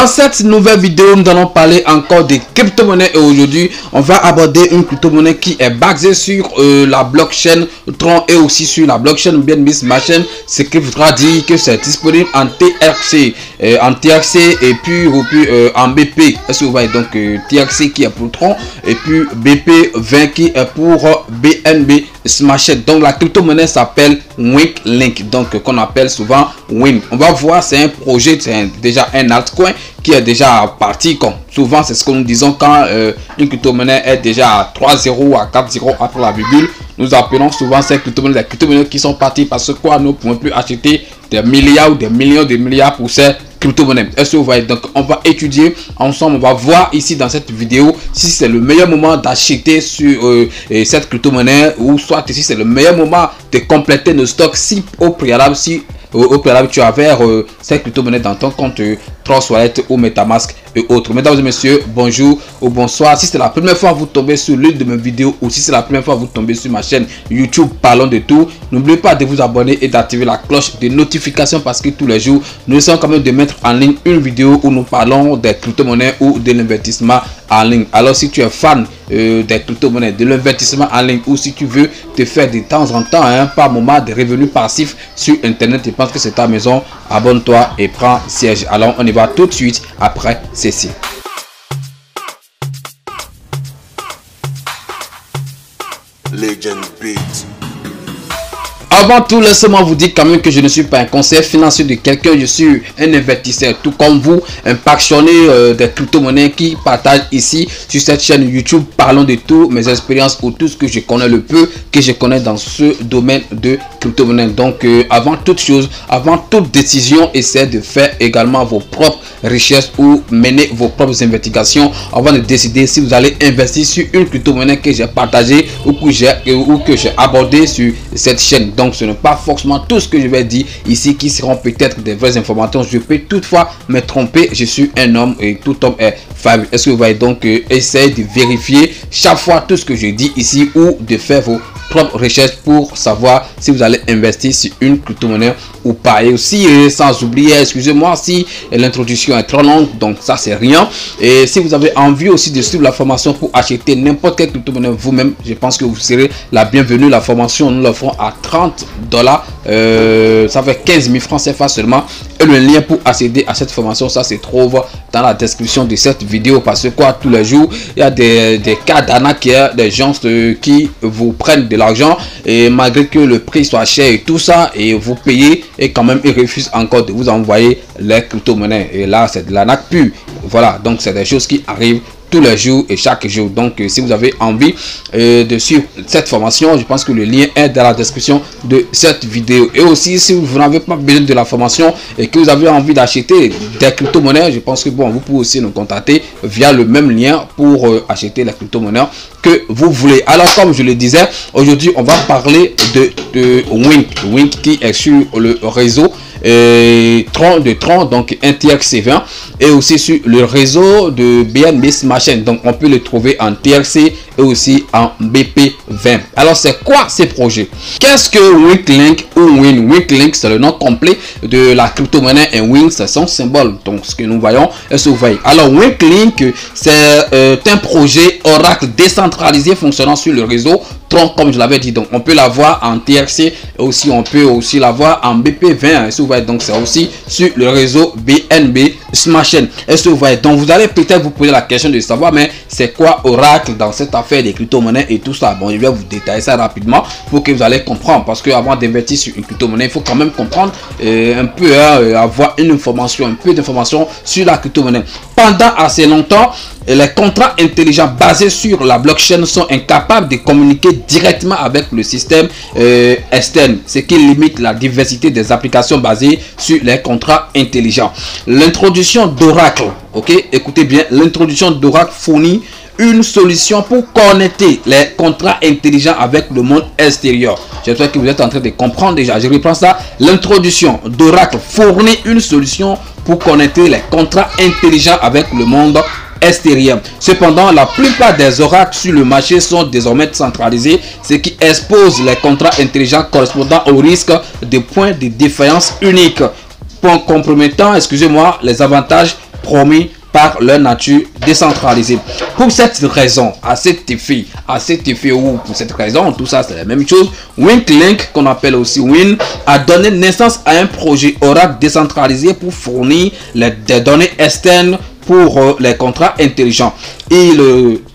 cette nouvelle vidéo, nous allons parler encore des crypto-monnaies et aujourd'hui, on va aborder une crypto-monnaie qui est basée sur la blockchain Tron et aussi sur la blockchain BNB Smart Chain. Ce qui voudra dire que c'est disponible en TRC, et puis en BP. Est-ce que vous voyez donc TRC qui est pour Tron et puis BP20 qui est pour BNB Smart Chain. Donc la crypto-monnaie s'appelle WinkLink, donc qu'on appelle souvent Wink. On va voir, c'est un projet, c'est déjà un altcoin qui est déjà parti. Comme souvent c'est ce que nous disons quand une crypto-monnaie est déjà à 3,0 ou à 4,0 après la virgule. Nous appelons souvent ces crypto-monnaies des crypto-monnaies qui sont parties parce que quoi, nous ne pouvons plus acheter des milliards ou des millions de milliards pour ces crypto-monnaies. Est-ce que vous voyez? Donc on va étudier ensemble, on va voir ici dans cette vidéo si c'est le meilleur moment d'acheter sur cette crypto-monnaie, ou soit si c'est le meilleur moment de compléter nos stocks si au préalable, tu avais cette crypto-monnaie dans ton compte Trust Wallet ou MetaMask et autres. Mesdames et messieurs, bonjour ou bonsoir. Si c'est la première fois que vous tombez sur l'une de mes vidéos ou si c'est la première fois que vous tombez sur ma chaîne YouTube Parlons de tout, n'oubliez pas de vous abonner et d'activer la cloche de notification parce que tous les jours, nous essayons quand même de mettre en ligne une vidéo où nous parlons des crypto-monnaies ou de l'investissement en ligne. Alors si tu es fan des crypto-monnaies, de l'investissement en ligne, ou si tu veux te faire de temps en temps par moment des revenus passifs sur internet, je pense que c'est ta maison, abonne-toi et prends siège. Alors on y va tout de suite après ceci. Legend Beat. Avant tout, laissez-moi vous dire quand même que je ne suis pas un conseiller financier de quelqu'un. Je suis un investisseur, tout comme vous, un passionné des crypto-monnaies qui partage ici sur cette chaîne YouTube Parlons de tout, mes expériences ou tout ce que je connais, le peu que je connais dans ce domaine de crypto-monnaies. Donc, avant toute chose, avant toute décision, essayez de faire également vos propres recherches ou mener vos propres investigations avant de décider si vous allez investir sur une crypto-monnaie que j'ai partagée ou que j'ai abordé sur cette chaîne. Donc ce n'est pas forcément tout ce que je vais dire ici qui seront peut-être des vraies informations. Je peux toutefois me tromper. Je suis un homme et tout homme est faible. Est-ce que vous voyez? Donc essayez de vérifier chaque fois tout ce que je dis ici ou de faire vos propres recherches pour savoir si vous allez investir sur une crypto-monnaie ou pas. Et aussi sans oublier, excusez-moi si l'introduction est trop longue, donc ça c'est rien. Et si vous avez envie aussi de suivre la formation pour acheter n'importe quelle crypto-monnaie vous-même, je pense que vous serez la bienvenue. La formation, nous l'offrons à $30, ça fait 15 000 francs CFA seulement. Et le lien pour accéder à cette formation, ça se trouve dans la description de cette vidéo. Parce que quoi, tous les jours, il y a des cas d'arnaque, des gens qui vous prennent de l'argent et malgré que le prix soit cher et tout ça, et vous payez et quand même ils refusent encore de vous envoyer les crypto-monnaies. Et là, c'est de l'arnaque pure. Voilà, donc c'est des choses qui arrivent tous les jours et chaque jour. Donc si vous avez envie de suivre cette formation, je pense que le lien est dans la description de cette vidéo. Et aussi si vous n'avez pas besoin de la formation et que vous avez envie d'acheter des crypto-monnaies, je pense que bon, vous pouvez aussi nous contacter via le même lien pour acheter les crypto-monnaies que vous voulez. Alors comme je le disais, aujourd'hui on va parler de Wink qui est sur le réseau Tron, donc un TRC20, et aussi sur le réseau de BNB Smart Chain. Donc on peut le trouver en TRC et aussi en BP20. Alors c'est quoi ces projets? Qu'est-ce que WinkLink ou WinkLink? C'est le nom complet de la crypto-monnaie et Wink c'est son symbole. Donc ce que nous voyons, est-ce que vous voyez? Alors WinkLink c'est un projet Oracle décentralisé fonctionnant sur le réseau Tron, comme je l'avais dit. Donc on peut l'avoir en TRC et aussi on peut aussi l'avoir en BP20. Est-ce que vous voyez? Donc c'est aussi sur le réseau BNB Smart Chain. Est-ce que vous voyez? Donc vous allez peut-être vous poser la question de savoir, mais c'est quoi Oracle dans cette affaire des crypto-monnaies et tout ça? Bon, je vais vous détailler ça rapidement pour que vous allez comprendre, parce que avant d'investir sur une crypto-monnaie, il faut quand même comprendre un peu, avoir une information, un peu d'information sur la crypto-monnaie. Pendant assez longtemps, les contrats intelligents basés sur la blockchain sont incapables de communiquer directement avec le système externe, ce qui limite la diversité des applications basées sur les contrats intelligents. L'introduction d'Oracle, ok, écoutez bien, l'introduction d'Oracle fournit une solution pour connecter les contrats intelligents avec le monde extérieur. J'espère que vous êtes en train de comprendre déjà. Je reprends ça. L'introduction d'Oracle fournit une solution pour connecter les contrats intelligents avec le monde extérieur. Cependant, la plupart des oracles sur le marché sont désormais centralisés, ce qui expose les contrats intelligents correspondant au risque de points de défaillance uniques, compromettant, excusez-moi, les avantages promis par leur nature décentralisée. Pour cette raison, à cet effet ou pour cette raison, tout ça c'est la même chose, WinkLink, qu'on appelle aussi Win, a donné naissance à un projet Oracle décentralisé pour fournir des données externes pour les contrats intelligents. Il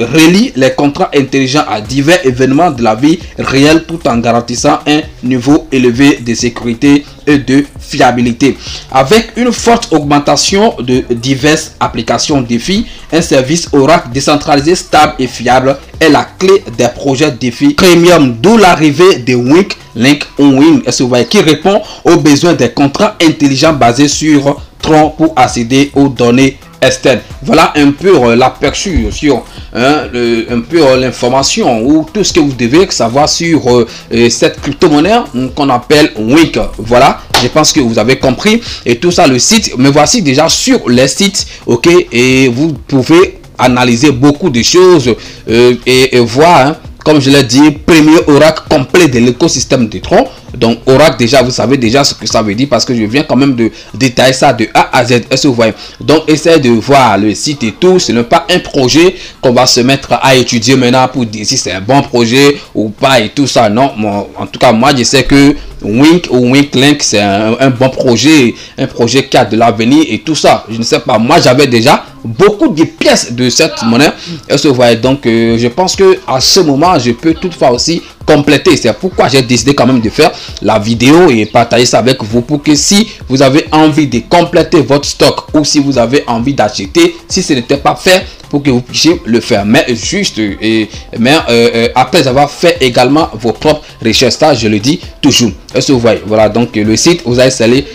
relie les contrats intelligents à divers événements de la vie réelle tout en garantissant un niveau élevé de sécurité et de fiabilité. Avec une forte augmentation de diverses applications défis, un service Oracle décentralisé, stable et fiable est la clé des projets défis premium, d'où l'arrivée de WinkLink Win, qui répond aux besoins des contrats intelligents basés sur Tron pour accéder aux données externes. Voilà un peu l'aperçu sur un peu l'information ou tout ce que vous devez savoir sur cette crypto-monnaie qu'on appelle Wink. Voilà, je pense que vous avez compris et tout ça, le site. Me voici déjà sur les sites, ok, et vous pouvez analyser beaucoup de choses et voir, hein, comme je l'ai dit, premier Oracle complet de l'écosystème de Tron. Donc Oracle, déjà vous savez déjà ce que ça veut dire parce que je viens quand même de détailler ça de A à Z. Est-ce que vous voyez? Donc essayez de voir le site et tout. Ce n'est pas un projet qu'on va se mettre à étudier maintenant pour dire si c'est un bon projet ou pas et tout ça. Non, en tout cas moi je sais que Wink ou WinkLink c'est un bon projet, un projet qui a de l'avenir et tout ça. Je ne sais pas, moi j'avais déjà beaucoup de pièces de cette monnaie. Est-ce que vous voyez? Donc je pense que à ce moment je peux toutefois aussi compléter. C'est pourquoi j'ai décidé quand même de faire la vidéo et partager ça avec vous pour que si vous avez envie de compléter votre stock ou si vous avez envie d'acheter, si ce n'était pas fait, pour que vous puissiez le faire, mais juste après avoir fait également vos propres recherches. Ça je le dis toujours. Est-ce que vous voyez? Voilà, donc le site, vous allez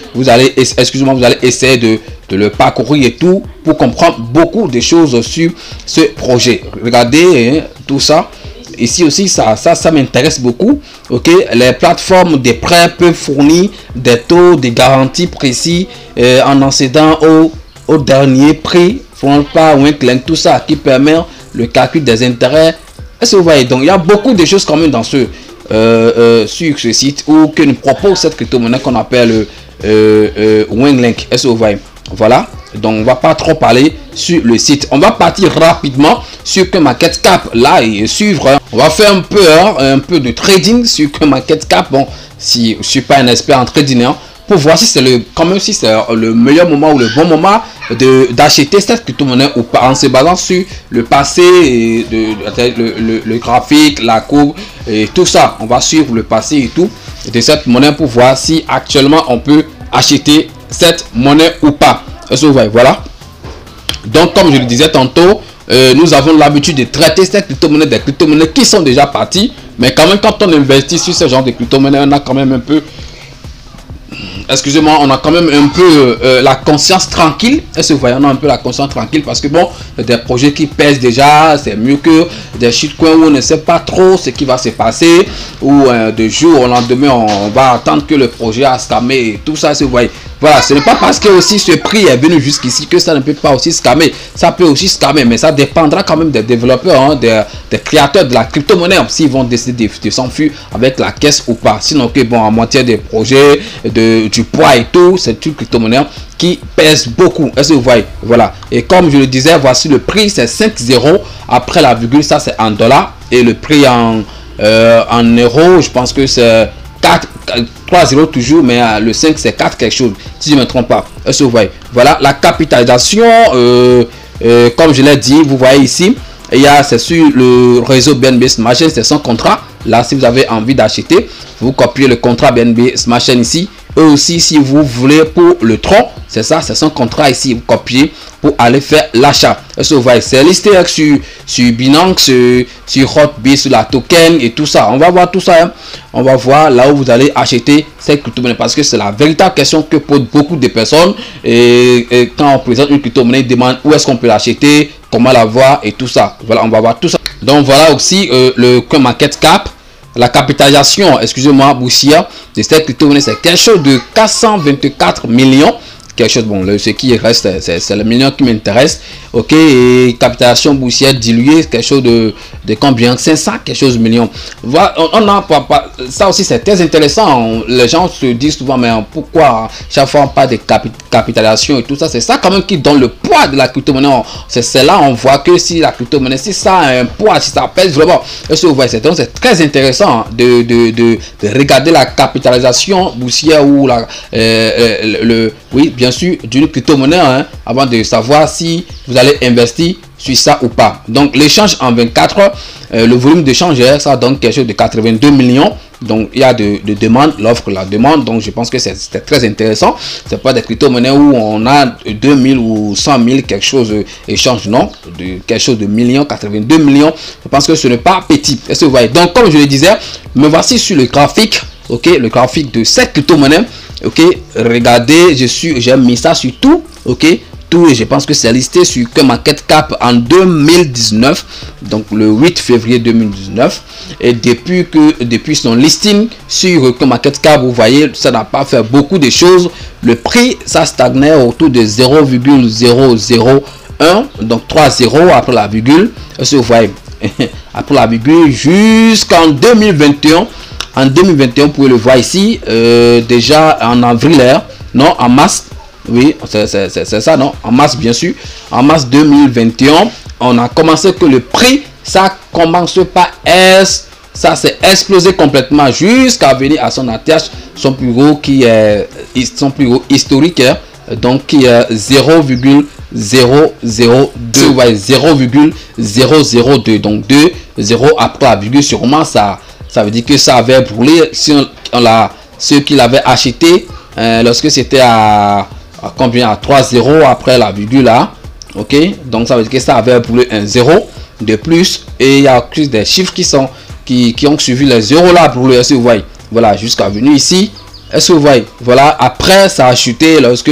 essayer de le parcourir et tout pour comprendre beaucoup de choses sur ce projet. Regardez, hein, tout ça ici aussi, ça m'intéresse beaucoup. Ok, les plateformes de prêts peuvent fournir des taux de garantie précis en accédant au dernier prix fourni par WinkLink, tout ça qui permet le calcul des intérêts. Est-ce que vous voyez? Donc il y a beaucoup de choses quand même dans sur ce site ou que nous propose cette crypto-monnaie qu'on appelle WinkLink. Est-ce que vous voyez? Voilà, donc on va pas trop parler sur le site. On va partir rapidement sur CoinMarketCap là et suivre. On va faire un peu de trading sur CoinMarketCap. Bon, si je suis pas un expert en trading, hein, pour voir si c'est le meilleur moment ou le bon moment d'acheter cette crypto-monnaie ou pas, en se basant sur le passé, et le graphique, la courbe et tout ça. On va suivre le passé et tout de cette monnaie pour voir si actuellement on peut acheter cette monnaie ou pas. Est-ce que vous voyez? Voilà, donc comme je le disais tantôt, nous avons l'habitude de traiter cette crypto-monnaie, des crypto-monnaies qui sont déjà parties, mais quand même quand on investit sur ce genre de crypto-monnaie, on a quand même un peu, excusez-moi, on a quand même un peu la conscience tranquille. Est-ce que vous voyez? On a un peu la conscience tranquille parce que bon, des projets qui pèsent déjà, c'est mieux que des shitcoins où on ne sait pas trop ce qui va se passer, ou de jour au lendemain on va attendre que le projet a scamé et tout ça. Est-ce que vous voyez? Voilà, ce n'est pas parce que aussi ce prix est venu jusqu'ici que ça ne peut pas aussi scammer. Ça peut aussi scammer, mais ça dépendra quand même des développeurs, hein, des créateurs de la crypto-monnaie, s'ils vont décider de s'enfuir avec la caisse ou pas. Sinon que bon, en matière des projets, du poids et tout, c'est une crypto-monnaie qui pèse beaucoup. Est-ce que vous voyez? Voilà, et comme je le disais, voici le prix, c'est 5,0 après la virgule, ça c'est en dollars, et le prix en euros, je pense que c'est 3,0 toujours, mais le 5 c'est 4 quelque chose, si je ne me trompe pas. Est-ce que vous voyez? Voilà, la capitalisation, comme je l'ai dit, vous voyez ici, c'est sur le réseau BNB Smart Chain, c'est son contrat. Là, si vous avez envie d'acheter, vous copiez le contrat BNB Smart Chain ici. Eux aussi, si vous voulez pour le Tron, c'est ça, c'est son contrat ici. Vous copiez pour aller faire l'achat. Est-ce que vous voyez? C'est listé sur Binance, sur Hotbit, sur la token et tout ça. On va voir tout ça. Hein. On va voir là où vous allez acheter cette crypto-monnaie parce que c'est la véritable question que posent beaucoup de personnes. Et quand on présente une crypto-monnaie, ils demandent où est-ce qu'on peut l'acheter, comment la voir et tout ça. Voilà, on va voir tout ça. Donc voilà aussi le CoinMarketCap. La capitalisation, excusez-moi, boursière de cette crypto-monnaie, c'est quelque chose de 424 millions quelque chose. Bon, ce qui reste, c'est le million qui m'intéresse. Ok, et capitalisation boursière diluée, quelque chose de combien? 500 quelque chose de millions. Voilà, on a ça aussi, c'est très intéressant. Les gens se disent souvent, mais pourquoi chaque fois on parle de capitalisation et tout ça? C'est ça quand même qui donne le poids de la crypto-monnaie. C'est là on voit que si la crypto-monnaie, si ça a un poids, si ça pèse vraiment, c'est très intéressant de regarder la capitalisation boursière ou la oui, bien sûr, d'une crypto-monnaie, hein, avant de savoir si vous allez investir sur ça ou pas. Donc l'échange en 24 heures, le volume d'échange, ça donne quelque chose de 82 millions. Donc il y a de demandes, l'offre, la demande. Donc je pense que c'est très intéressant. C'est pas des crypto-monnaies où on a 2000 ou 100 000 quelque chose d'échange, non, de quelque chose de millions, 82 millions. Je pense que ce n'est pas petit. Est-ce que vous voyez? Donc comme je le disais, me voici sur le graphique. Ok, le graphique de cette crypto-monnaie. Ok, regardez, j'ai mis ça sur tout. Ok, tout, et je pense que c'est listé sur CoinMarketCap en 2019, donc le 8 février 2019. Et depuis son listing sur CoinMarketCap, vous voyez, ça n'a pas fait beaucoup de choses. Le prix, ça stagnait autour de 0,001, donc 3 zéros après la virgule. Est-ce que vous voyez? Après la virgule jusqu'en 2021. En 2021, vous pouvez le voir ici, déjà en avril, non, en mars, oui, c'est ça, non, en mars, bien sûr, en mars 2021, on a commencé que le prix, ça commence par ça s'est explosé complètement jusqu'à venir à son ATH, son plus gros qui est son plus gros historique, donc qui est 0,002, 0,002, donc 2 0 après la virgule, sûrement ça veut dire que ça avait brûlé. Si ceux qui l'avaient acheté lorsque c'était à combien, à 3 0 après la virgule là, ok, donc ça veut dire que ça avait brûlé un 0 de plus, et il y a plus des chiffres qui ont suivi les 0 là brûlé. Est-ce que vous voyez? Voilà, jusqu'à venir ici. Est-ce que vous voyez? Voilà, après ça a chuté lorsque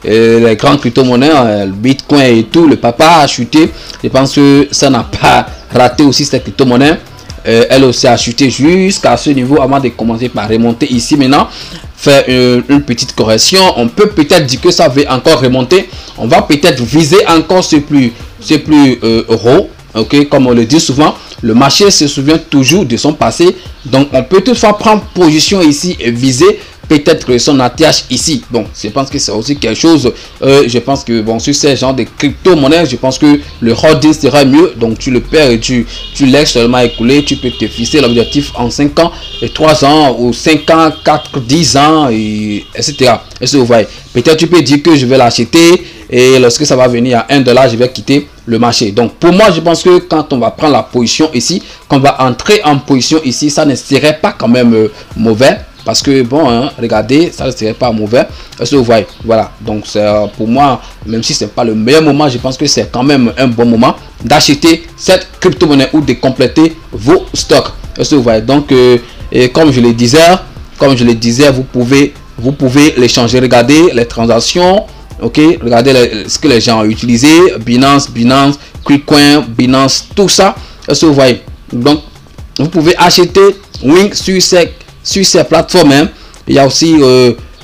les grandes crypto-monnaies, le Bitcoin et tout, le papa a chuté. Je pense que ça n'a pas raté aussi cette crypto-monnaie. Elle aussi a chuté jusqu'à ce niveau avant de commencer par remonter ici maintenant, faire une petite correction. On peut peut-être dire que ça va encore remonter. On va peut-être viser encore ce plus haut. Ok, comme on le dit souvent, le marché se souvient toujours de son passé. Donc on peut toutefois prendre position ici et viser peut-être son ATH ici. Bon, je pense que c'est aussi quelque chose. Je pense que bon, sur ces genres de crypto-monnaies, je pense que le holding sera mieux. Donc tu le perds et tu laisses seulement écouler. Tu peux te fixer l'objectif en 5 ans, et 3 ans, ou 5 ans, 4, 10 ans, et etc. Est-ce que vous voyez? Peut-être tu peux dire que je vais l'acheter et lorsque ça va venir à $1, je vais quitter le marché. Donc pour moi, je pense que quand on va prendre la position ici, qu'on va entrer en position ici, ça ne serait pas quand même mauvais. Parce que bon, hein, regardez, ça ne serait pas mauvais. Est-ce que vous voyez? Voilà. Donc pour moi, même si ce n'est pas le meilleur moment, je pense que c'est quand même un bon moment d'acheter cette crypto-monnaie ou de compléter vos stocks. Est-ce que vous voyez? Donc, et comme je le disais, vous pouvez l'échanger. Regardez les transactions. Ok, regardez ce que les gens ont utilisé. Binance, KuCoin, Binance, tout ça. Est-ce que vous voyez? Donc, vous pouvez acheter Wink sur ces plateformes, hein. Il y a aussi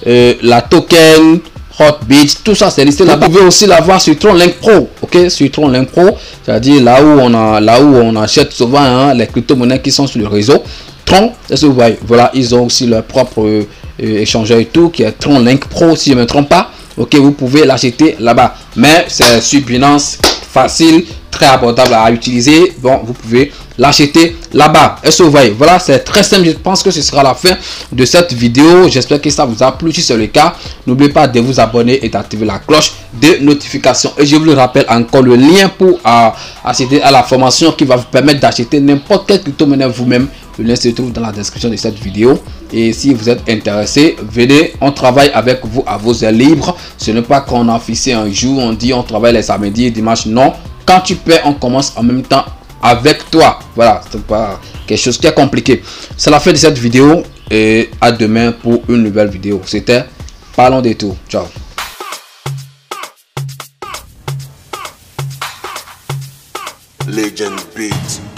la token, Hotbit, tout ça c'est listé là. Vous pouvez aussi l'avoir sur TronLink Pro, ok, sur TronLink Pro, c'est-à-dire là où on achète souvent, hein, les crypto-monnaies qui sont sur le réseau Tron. Est-ce que vous voyez? Voilà, ils ont aussi leur propre échangeur et tout qui est TronLink Pro, si je ne me trompe pas. Ok, vous pouvez l'acheter là-bas, mais c'est sur Binance, facile, très abordable à utiliser. Bon, vous pouvez l'acheter là-bas. Est-ce que vous voyez? Voilà, c'est très simple. Je pense que ce sera la fin de cette vidéo. J'espère que ça vous a plu. Si c'est le cas, n'oubliez pas de vous abonner et d'activer la cloche de notification. Et je vous le rappelle encore, le lien pour accéder à la formation qui va vous permettre d'acheter n'importe quelle crypto-monnaie vous-même. Le lien se trouve dans la description de cette vidéo. Et si vous êtes intéressé, venez, on travaille avec vous à vos heures libres. Ce n'est pas qu'on a fixé un jour, on dit on travaille les samedis et dimanches. Non, quand tu paies, on commence en même temps avec toi. Voilà, c'est pas quelque chose qui est compliqué. C'est la fin de cette vidéo et à demain pour une nouvelle vidéo. C'était Parlons des Tours. Ciao. Legend Beat.